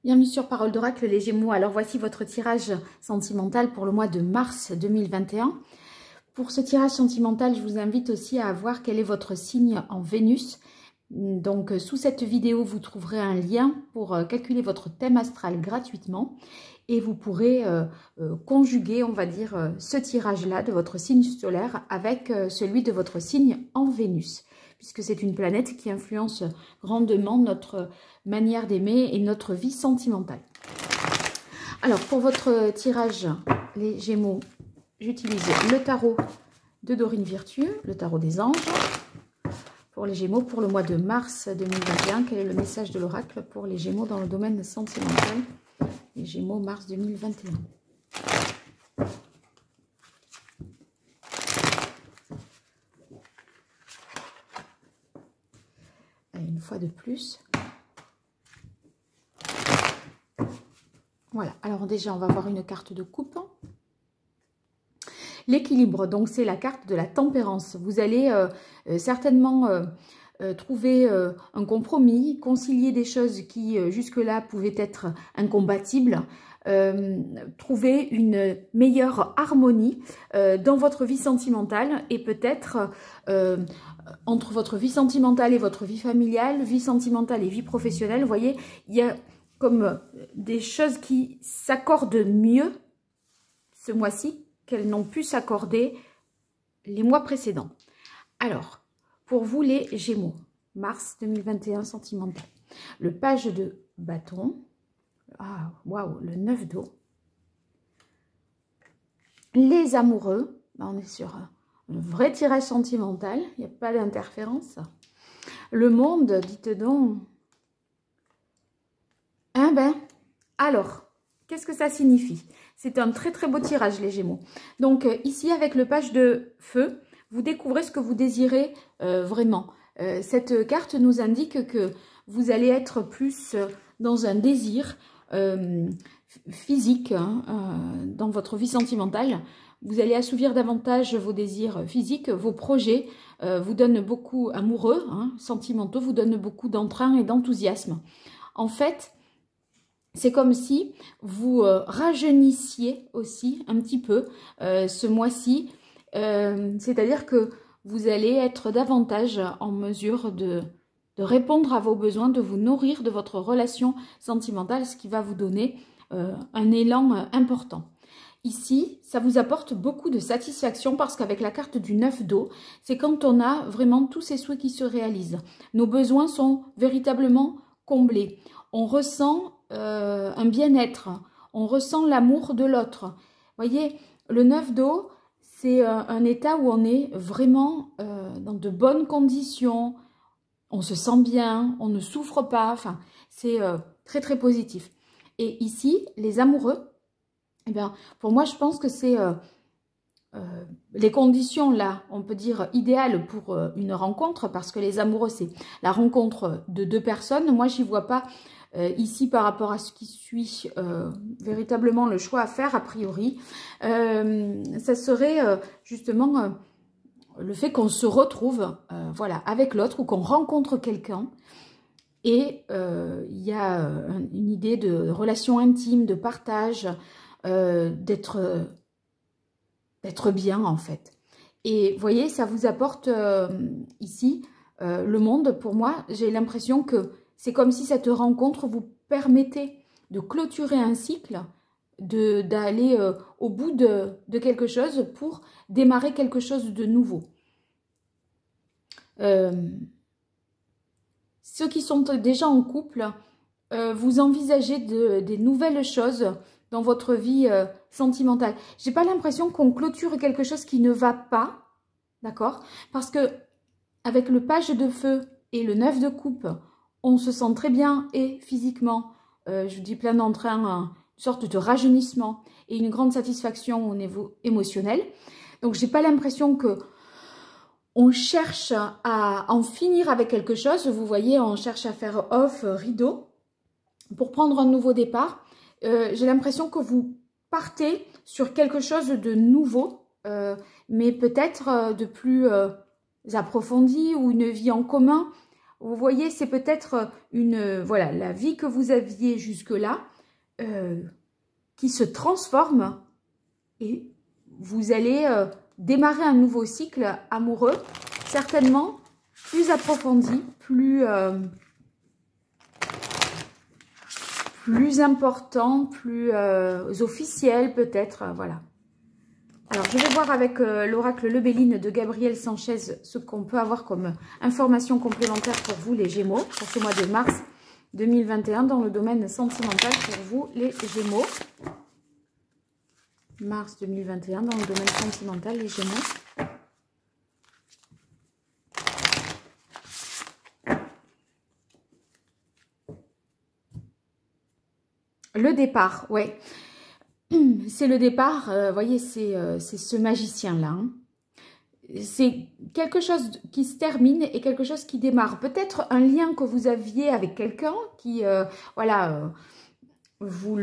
Bienvenue sur Parole d'Oracle les Gémeaux. Alors voici votre tirage sentimental pour le mois de mars 2021. Pour ce tirage sentimental, je vous invite aussi à voir quel est votre signe en Vénus. Donc sous cette vidéo, vous trouverez un lien pour calculer votre thème astral gratuitement. Et vous pourrez conjuguer, on va dire, ce tirage-là de votre signe solaire avec celui de votre signe en Vénus, puisque c'est une planète qui influence grandement notre manière d'aimer et notre vie sentimentale. Alors, pour votre tirage, les Gémeaux, j'utilise le tarot de Dorine Virtue, le tarot des anges. Pour les Gémeaux, pour le mois de mars 2021, quel est le message de l'oracle pour les Gémeaux dans le domaine sentimental? Les Gémeaux, mars 2021. Et une fois de plus. Voilà, alors déjà, on va voir une carte de coupe. L'équilibre, donc c'est la carte de la tempérance. Vous allez certainement trouver un compromis, concilier des choses qui jusque-là pouvaient être incompatibles, trouver une meilleure harmonie dans votre vie sentimentale et peut-être entre votre vie sentimentale et votre vie familiale, vie sentimentale et vie professionnelle. Vous voyez, il y a comme des choses qui s'accordent mieux ce mois-ci qu'elles n'ont pu s'accorder les mois précédents. Alors, pour vous les Gémeaux, mars 2021 sentimental, le page de bâton, ah waouh, le 9 d'eau, les amoureux, on est sur un vrai tirage sentimental, il n'y a pas d'interférence, le monde, dites donc. Ah ben, alors, qu'est-ce que ça signifie? C'est un très très beau tirage les Gémeaux. Donc ici avec le page de feu, vous découvrez ce que vous désirez vraiment. Cette carte nous indique que vous allez être plus dans un désir physique dans votre vie sentimentale. Vous allez assouvir davantage vos désirs physiques, vos projets vous donnent beaucoup amoureux, sentimentaux, vous donnent beaucoup d'entrain et d'enthousiasme. En fait, c'est comme si vous rajeunissiez aussi un petit peu ce mois-ci. C'est-à-dire que vous allez être davantage en mesure de répondre à vos besoins, de vous nourrir de votre relation sentimentale, ce qui va vous donner un élan important. Ici, ça vous apporte beaucoup de satisfaction parce qu'avec la carte du 9 d'eau, c'est quand on a vraiment tous ces souhaits qui se réalisent. Nos besoins sont véritablement comblés. On ressent un bien-être, on ressent l'amour de l'autre. Voyez, le 9 d'eau, c'est un état où on est vraiment dans de bonnes conditions, on se sent bien, on ne souffre pas, enfin, c'est très très positif. Et ici, les amoureux, eh bien, pour moi, je pense que c'est les conditions là, on peut dire idéales pour une rencontre, parce que les amoureux, c'est la rencontre de deux personnes. Moi, j'y vois pas ici par rapport à ce qui suit véritablement le choix à faire a priori. Ça serait justement le fait qu'on se retrouve voilà, avec l'autre ou qu'on rencontre quelqu'un. Et il y a une idée de relation intime, de partage, d'être bien en fait. Et vous voyez, ça vous apporte ici le monde. Pour moi, j'ai l'impression que c'est comme si cette rencontre vous permettait de clôturer un cycle, d'aller au bout de quelque chose pour démarrer quelque chose de nouveau. Ceux qui sont déjà en couple, vous envisagez des nouvelles choses dans votre vie sentimentale. J'ai pas l'impression qu'on clôture quelque chose qui ne va pas, d'accord? Parce que avec le page de feu et le 9 de coupe, on se sent très bien et physiquement, je vous dis plein d'entrain, une sorte de rajeunissement et une grande satisfaction au niveau émotionnel. Donc j'ai pas l'impression que on cherche à en finir avec quelque chose. Vous voyez, on cherche à faire off, rideau, pour prendre un nouveau départ. J'ai l'impression que vous partez sur quelque chose de nouveau, mais peut-être de plus approfondi ou une vie en commun. vous voyez, c'est peut-être voilà, la vie que vous aviez jusque-là qui se transforme et vous allez démarrer un nouveau cycle amoureux, certainement plus approfondi, plus important, plus officiel peut-être, voilà. Alors, je vais voir avec l'oracle Le Béline de Gabriel Sanchez ce qu'on peut avoir comme information complémentaire pour vous, les Gémeaux, pour ce mois de mars 2021 dans le domaine sentimental pour vous, les Gémeaux. Mars 2021 dans le domaine sentimental, les Gémeaux. Le départ, ouais. C'est le départ, voyez, c'est ce magicien-là. Hein. C'est quelque chose qui se termine et quelque chose qui démarre. Peut-être un lien que vous aviez avec quelqu'un qui, voilà, vous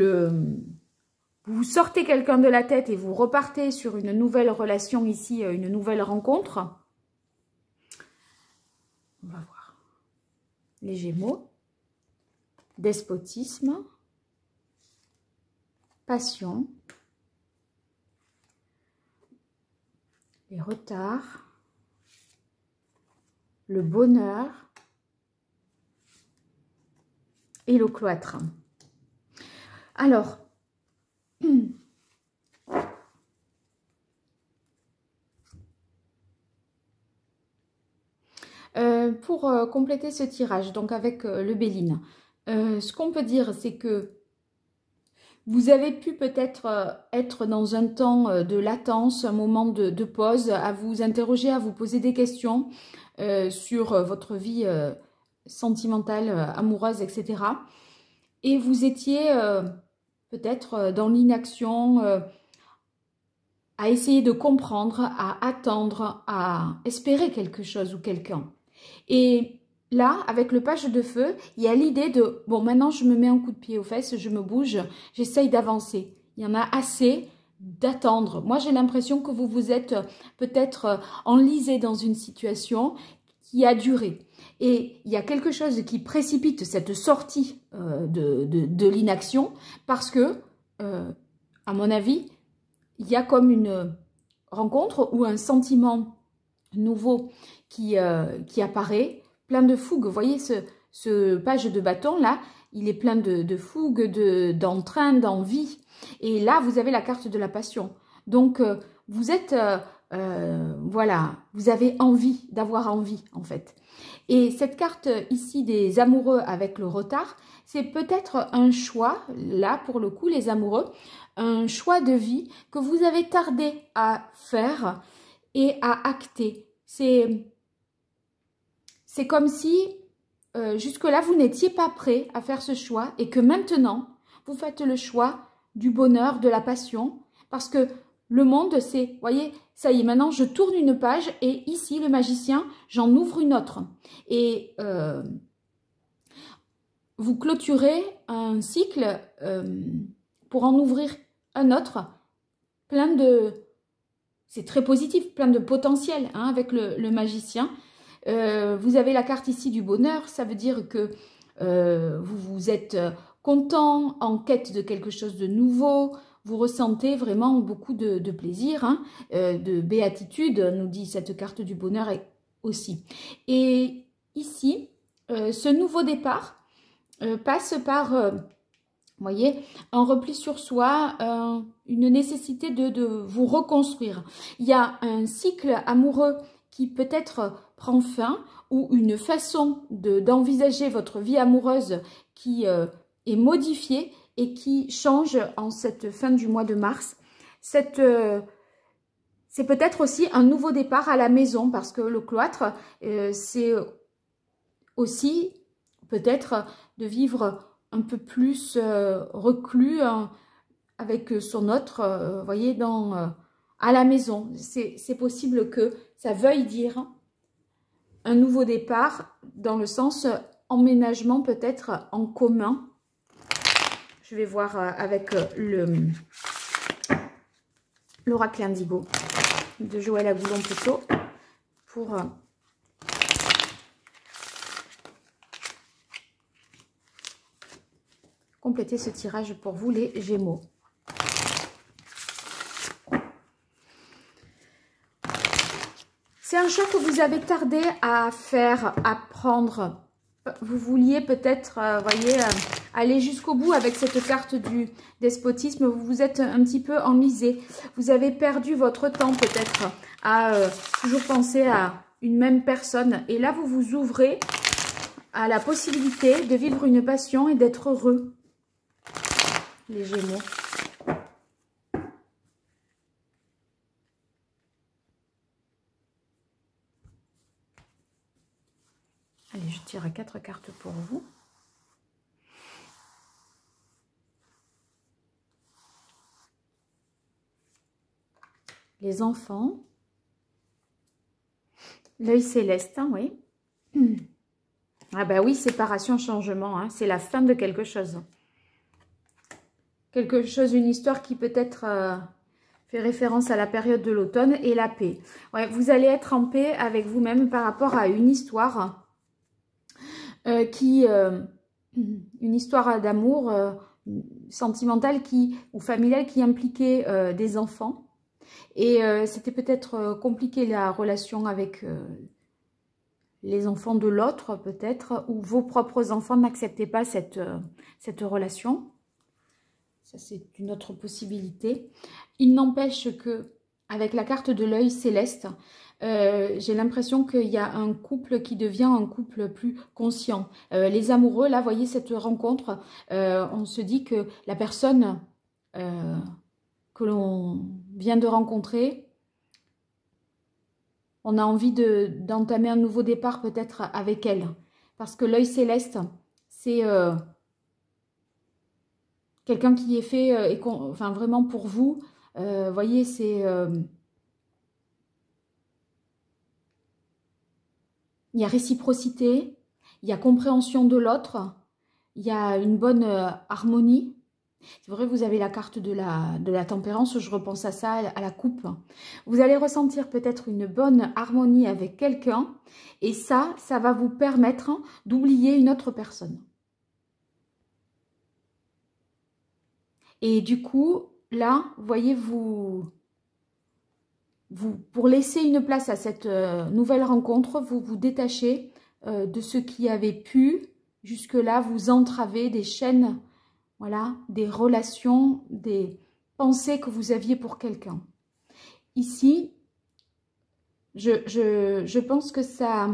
sortez quelqu'un de la tête et vous repartez sur une nouvelle relation ici, une nouvelle rencontre. On va voir. Les Gémeaux. Despotisme. Passion, les retards, le bonheur et le cloître. Alors, pour compléter ce tirage, donc avec le Béline, ce qu'on peut dire, c'est que vous avez pu peut-être être dans un temps de latence, un moment de pause, à vous interroger, à vous poser des questions sur votre vie sentimentale, amoureuse, etc. Et vous étiez peut-être dans l'inaction, à essayer de comprendre, à attendre, à espérer quelque chose ou quelqu'un. Et là, avec le page de feu, il y a l'idée de, bon, maintenant je me mets un coup de pied aux fesses, je me bouge, j'essaye d'avancer. Il y en a assez d'attendre. Moi, j'ai l'impression que vous vous êtes peut-être enlisé dans une situation qui a duré. Et il y a quelque chose qui précipite cette sortie de l'inaction parce que, à mon avis, il y a comme une rencontre ou un sentiment nouveau qui apparaît, plein de fougue. Vous voyez ce page de bâton là, il est plein de fougue, d'entrain, d'envie. Et là, vous avez la carte de la passion. Donc, vous êtes, voilà, vous avez envie, d'avoir envie en fait. Et cette carte ici des amoureux avec le retard, c'est peut-être un choix, là pour le coup les amoureux, un choix de vie que vous avez tardé à faire et à acter. C'est comme si jusque-là, vous n'étiez pas prêt à faire ce choix et que maintenant, vous faites le choix du bonheur, de la passion. Parce que le monde, c'est, voyez, ça y est, maintenant, je tourne une page et ici, le magicien, j'en ouvre une autre. Et vous clôturez un cycle pour en ouvrir un autre, plein de... C'est très positif, plein de potentiel hein, avec le magicien. Vous avez la carte ici du bonheur, ça veut dire que vous êtes content, en quête de quelque chose de nouveau, vous ressentez vraiment beaucoup de plaisir, hein, de béatitude, nous dit cette carte du bonheur aussi. Et ici, ce nouveau départ passe par... vous voyez, un repli sur soi, une nécessité de vous reconstruire. Il y a un cycle amoureux qui peut-être prend fin ou une façon d'envisager votre vie amoureuse qui est modifiée et qui change en cette fin du mois de mars. C'est peut-être aussi un nouveau départ à la maison parce que le cloître, c'est aussi peut-être de vivre un peu plus reclus avec son autre, voyez, à la maison. C'est possible que ça veuille dire un nouveau départ dans le sens emménagement peut-être en commun. Je vais voir avec l'oracle indigo de Joël Agoulon plutôt pour compléter ce tirage pour vous, les Gémeaux. C'est un choix que vous avez tardé à faire, à prendre. Vous vouliez peut-être, voyez, aller jusqu'au bout avec cette carte du despotisme. Vous vous êtes un petit peu enlisé. Vous avez perdu votre temps peut-être à toujours penser à une même personne. Et là, vous vous ouvrez à la possibilité de vivre une passion et d'être heureux. Les Gémeaux. Allez, je tire 4 cartes pour vous. Les enfants. L'œil céleste, hein, oui. Ah ben oui, séparation, changement, hein, c'est la fin de quelque chose. Quelque chose, une histoire qui peut-être fait référence à la période de l'automne et la paix. Ouais, vous allez être en paix avec vous-même par rapport à une histoire une histoire d'amour sentimentale ou familiale qui impliquait des enfants. Et c'était peut-être compliqué la relation avec les enfants de l'autre peut-être, ou vos propres enfants n'acceptaient pas cette relation. Ça, c'est une autre possibilité. Il n'empêche que, avec la carte de l'œil céleste, j'ai l'impression qu'il y a un couple qui devient un couple plus conscient. Les amoureux, là, voyez cette rencontre, on se dit que la personne que l'on vient de rencontrer, on a envie d'entamer un nouveau départ peut-être avec elle. Parce que l'œil céleste, c'est quelqu'un qui est fait, enfin vraiment pour vous. Voyez, c'est... il y a réciprocité, il y a compréhension de l'autre, il y a une bonne harmonie. C'est vrai, vous avez la carte de la tempérance, je repense à ça, à la coupe. Vous allez ressentir peut-être une bonne harmonie avec quelqu'un et ça va vous permettre d'oublier une autre personne. Et du coup, là, voyez, pour laisser une place à cette nouvelle rencontre, vous vous détachez de ce qui avait pu jusque-là vous entraver des chaînes. Voilà, des relations, des pensées que vous aviez pour quelqu'un. Ici, je pense que ça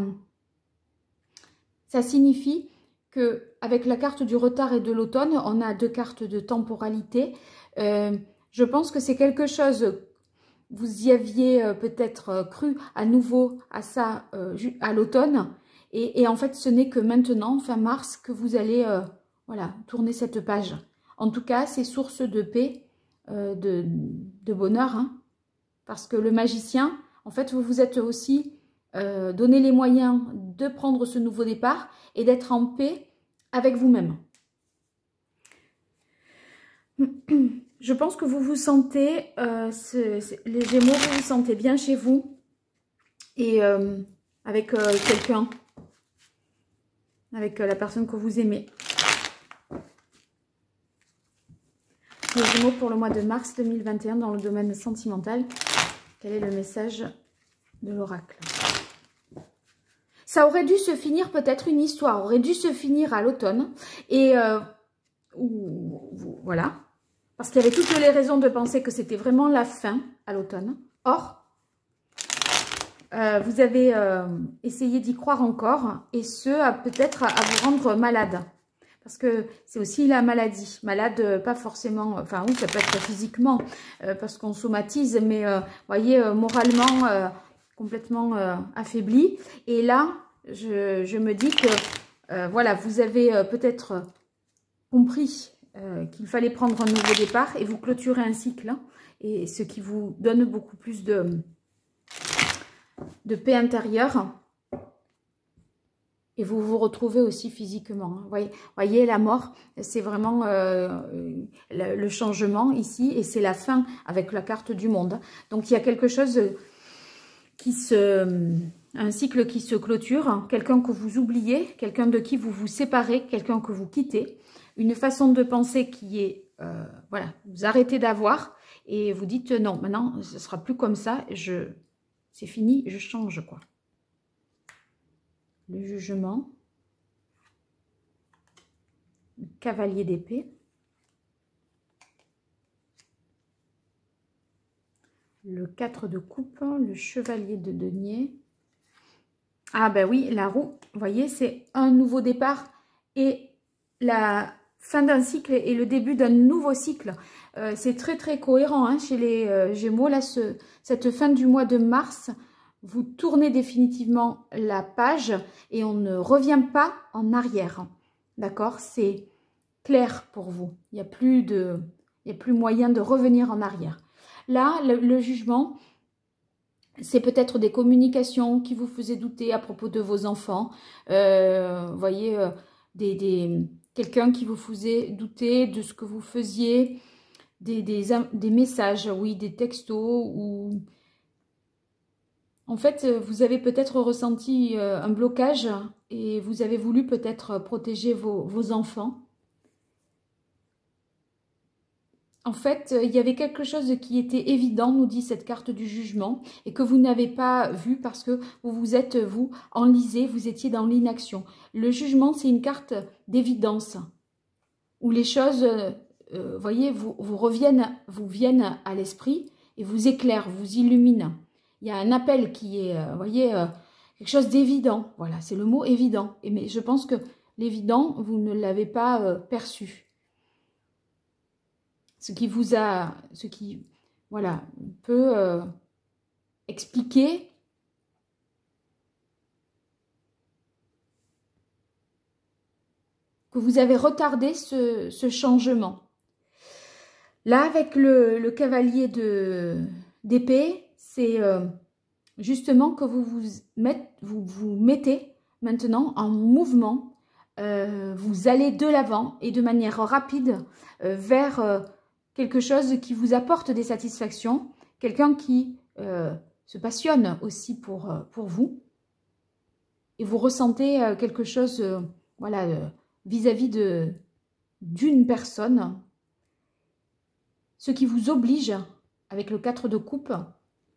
signifie qu'avec la carte du retard et de l'automne, on a 2 cartes de temporalité. Je pense que c'est quelque chose, vous y aviez peut-être cru à nouveau à ça à l'automne. Et en fait, ce n'est que maintenant, fin mars, que vous allez... voilà, tournez cette page. En tout cas, c'est source de paix, de bonheur. Hein, parce que le magicien, en fait, vous vous êtes aussi donné les moyens de prendre ce nouveau départ et d'être en paix avec vous-même. Je pense que vous vous sentez, les Gémeaux, vous vous sentez bien chez vous et avec quelqu'un, avec la personne que vous aimez. Les Gémeaux pour le mois de mars 2021 dans le domaine sentimental. Quel est le message de l'oracle? Ça aurait dû se finir, peut-être une histoire, aurait dû se finir à l'automne. Et voilà. Parce qu'il y avait toutes les raisons de penser que c'était vraiment la fin à l'automne. Or, vous avez essayé d'y croire encore. Et ce, peut-être à vous rendre malade. Parce que c'est aussi la maladie. Malade, pas forcément... Enfin, oui, ça peut être physiquement, parce qu'on somatise. Mais, voyez, moralement, complètement affaibli. Et là, je me dis que, voilà, vous avez peut-être compris qu'il fallait prendre un nouveau départ. Et vous clôturez un cycle. Hein, et ce qui vous donne beaucoup plus de paix intérieure. Et vous vous retrouvez aussi physiquement. Hein. Voyez, la mort, c'est vraiment le changement ici. Et c'est la fin avec la carte du monde. Donc, il y a quelque chose un cycle qui se clôture. Quelqu'un que vous oubliez, quelqu'un de qui vous vous séparez, quelqu'un que vous quittez. une façon de penser qui est, voilà, vous arrêtez d'avoir et vous dites non, maintenant, ce sera plus comme ça, c'est fini, je change, quoi. Le jugement, le cavalier d'épée, le 4 de coupe, le chevalier de denier. Ah ben oui, la roue, vous voyez, c'est un nouveau départ et la fin d'un cycle et le début d'un nouveau cycle. C'est très très cohérent hein, chez les Gémeaux. Là, cette fin du mois de mars, vous tournez définitivement la page et on ne revient pas en arrière. D'accord? C'est clair pour vous. Il n'y a plus moyen de revenir en arrière. Là, le jugement, c'est peut-être des communications qui vous faisaient douter à propos de vos enfants. Vous voyez, quelqu'un qui vous faisait douter de ce que vous faisiez, des messages, oui, des textos. Ou en fait, vous avez peut-être ressenti un blocage et vous avez voulu peut-être protéger vos enfants. En fait, il y avait quelque chose qui était évident, nous dit cette carte du jugement, et que vous n'avez pas vu parce que vous vous êtes, vous, enlisé, vous étiez dans l'inaction. Le jugement, c'est une carte d'évidence, où les choses, voyez, vous viennent à l'esprit et vous éclairent, vous illuminent. Il y a un appel qui est, voyez, quelque chose d'évident. Voilà, c'est le mot évident. Mais je pense que l'évident, vous ne l'avez pas perçu. Ce qui, voilà, peut expliquer que vous avez retardé ce changement. Là, avec le cavalier d'épée, c'est justement que vous mettez maintenant en mouvement. Vous allez de l'avant et de manière rapide vers quelque chose qui vous apporte des satisfactions, quelqu'un qui se passionne aussi pour vous, et vous ressentez quelque chose voilà, vis-à-vis d'une personne, ce qui vous oblige, avec le 4 de coupe,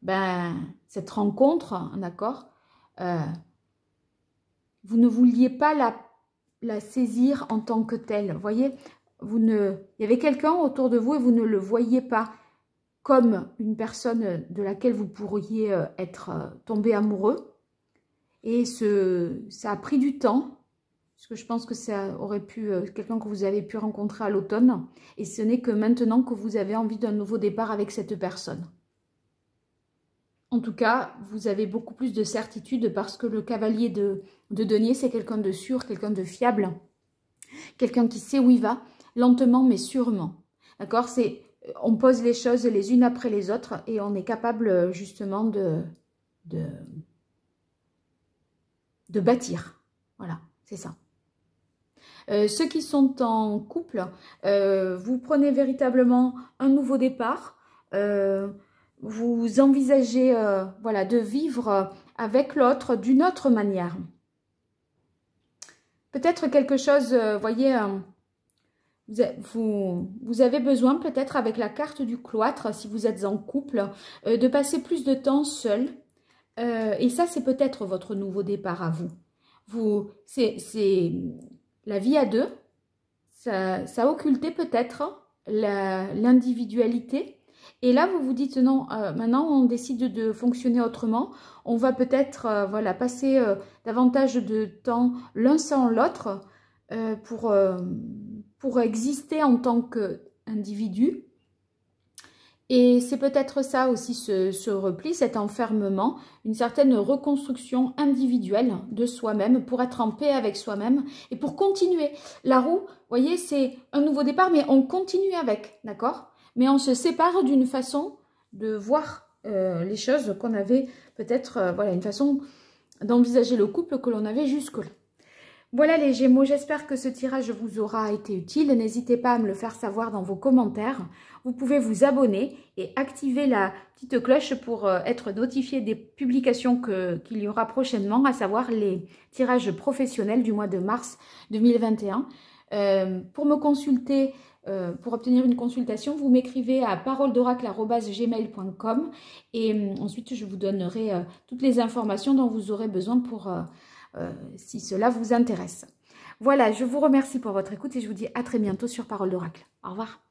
ben, cette rencontre, d'accord, vous ne vouliez pas la saisir en tant que telle, vous voyez. Il y avait quelqu'un autour de vous et vous ne le voyiez pas comme une personne de laquelle vous pourriez être tombé amoureux. Et ça a pris du temps, parce que je pense que ça aurait pu, quelqu'un que vous avez pu rencontrer à l'automne. Et ce n'est que maintenant que vous avez envie d'un nouveau départ avec cette personne. En tout cas, vous avez beaucoup plus de certitude parce que le cavalier de denier, c'est quelqu'un de sûr, quelqu'un de fiable, quelqu'un qui sait où il va. Lentement mais sûrement, d'accord? On pose les choses les unes après les autres et on est capable justement de bâtir. Voilà, c'est ça. Ceux qui sont en couple, vous prenez véritablement un nouveau départ. Vous envisagez voilà, de vivre avec l'autre d'une autre manière. Peut-être quelque chose, voyez... Vous avez besoin peut-être avec la carte du cloître, si vous êtes en couple, de passer plus de temps seul. Et ça, c'est peut-être votre nouveau départ à vous. C'est la vie à deux. Ça occultait peut-être l'individualité. Et là, vous vous dites non, maintenant on décide de fonctionner autrement. On va peut-être voilà, passer davantage de temps l'un sans l'autre pour exister en tant qu'individu. Et c'est peut-être ça aussi, ce repli, cet enfermement, une certaine reconstruction individuelle de soi-même pour être en paix avec soi-même et pour continuer. La roue, vous voyez, c'est un nouveau départ, mais on continue avec, d'accord? Mais on se sépare d'une façon de voir les choses qu'on avait peut-être, voilà, une façon d'envisager le couple que l'on avait jusque-là. Voilà les Gémeaux, j'espère que ce tirage vous aura été utile. N'hésitez pas à me le faire savoir dans vos commentaires. Vous pouvez vous abonner et activer la petite cloche pour être notifié des publications qu'il y aura prochainement, à savoir les tirages professionnels du mois de mars 2021. Pour me consulter, pour obtenir une consultation, vous m'écrivez à paroledoracle@gmail.com et ensuite je vous donnerai toutes les informations dont vous aurez besoin pour si cela vous intéresse. Voilà, je vous remercie pour votre écoute et je vous dis à très bientôt sur Parole d'Oracle. Au revoir.